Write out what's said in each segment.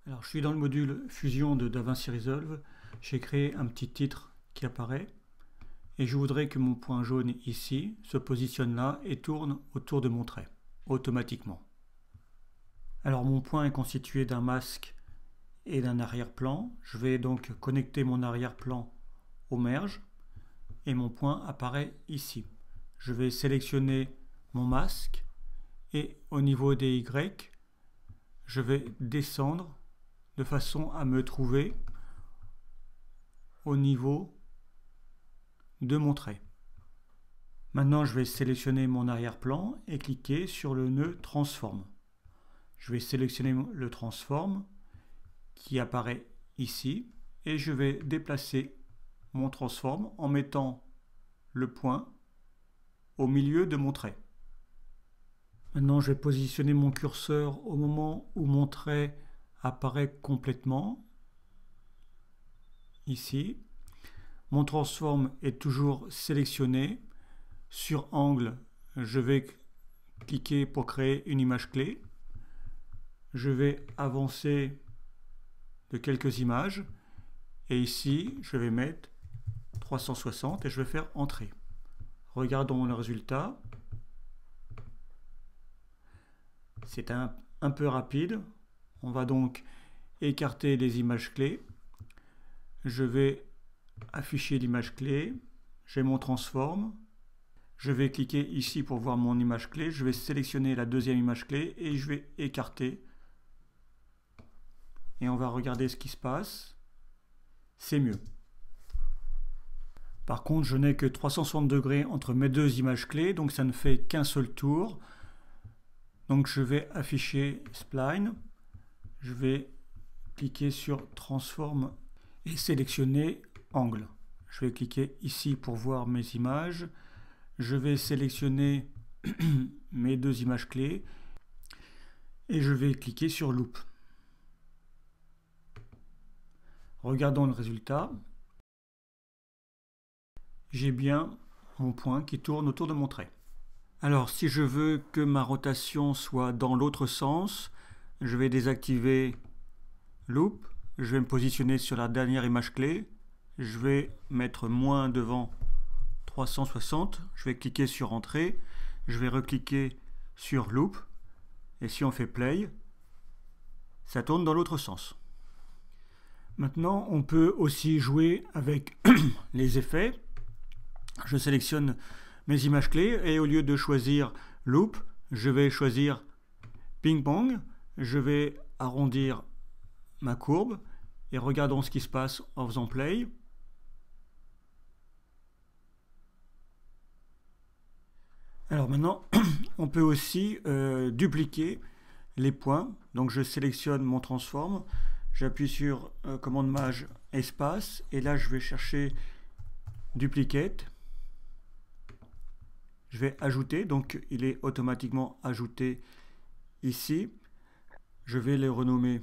Alors, je suis dans le module Fusion de DaVinci Resolve. J'ai créé un petit titre qui apparaît. Et je voudrais que mon point jaune ici se positionne là et tourne autour de mon trait, automatiquement. Alors, mon point est constitué d'un masque et d'un arrière-plan. Je vais donc connecter mon arrière-plan au merge. Et mon point apparaît ici. Je vais sélectionner mon masque. Et au niveau des Y, je vais descendre de façon à me trouver au niveau de mon trait. Maintenant, je vais sélectionner mon arrière-plan et cliquer sur le nœud Transform. Je vais sélectionner le Transform qui apparaît ici et je vais déplacer mon Transform en mettant le point au milieu de mon trait. Maintenant, je vais positionner mon curseur au moment où mon trait apparaît complètement, ici. Mon transform est toujours sélectionné. Sur angle, je vais cliquer pour créer une image clé. Je vais avancer de quelques images. Et ici, je vais mettre 360 et je vais faire entrer. Regardons le résultat. C'est un peu rapide. On va donc écarter les images clés. Je vais afficher l'image clé. J'ai mon transform. Je vais cliquer ici pour voir mon image clé. Je vais sélectionner la deuxième image clé et je vais écarter. Et on va regarder ce qui se passe. C'est mieux. Par contre, je n'ai que 360 degrés entre mes deux images clés, donc ça ne fait qu'un seul tour. Donc je vais afficher Spline. Je vais cliquer sur Transform et sélectionner Angle. Je vais cliquer ici pour voir mes images. Je vais sélectionner mes deux images clés et je vais cliquer sur Loop. Regardons le résultat. J'ai bien mon point qui tourne autour de mon trait. Alors, si je veux que ma rotation soit dans l'autre sens, je vais désactiver Loop. Je vais me positionner sur la dernière image clé. Je vais mettre moins devant 360. Je vais cliquer sur Entrée. Je vais recliquer sur Loop. Et si on fait Play, ça tourne dans l'autre sens. Maintenant, on peut aussi jouer avec les effets. Je sélectionne mes images clés et au lieu de choisir Loop, je vais choisir Ping Pong. Je vais arrondir ma courbe et regardons ce qui se passe en faisant Play. Alors maintenant, on peut aussi dupliquer les points. Donc je sélectionne mon transform, j'appuie sur commande Maj espace et là je vais chercher Duplicate. Je vais ajouter, donc il est automatiquement ajouté ici. Je vais les renommer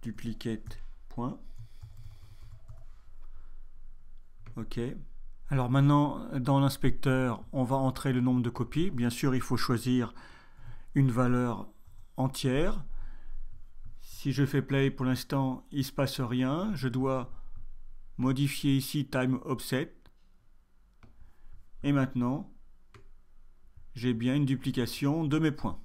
duplicate. OK. Alors maintenant, dans l'inspecteur, on va entrer le nombre de copies. Bien sûr, il faut choisir une valeur entière. Si je fais play, pour l'instant, il ne se passe rien. Je dois modifier ici time offset. Et maintenant, j'ai bien une duplication de mes points.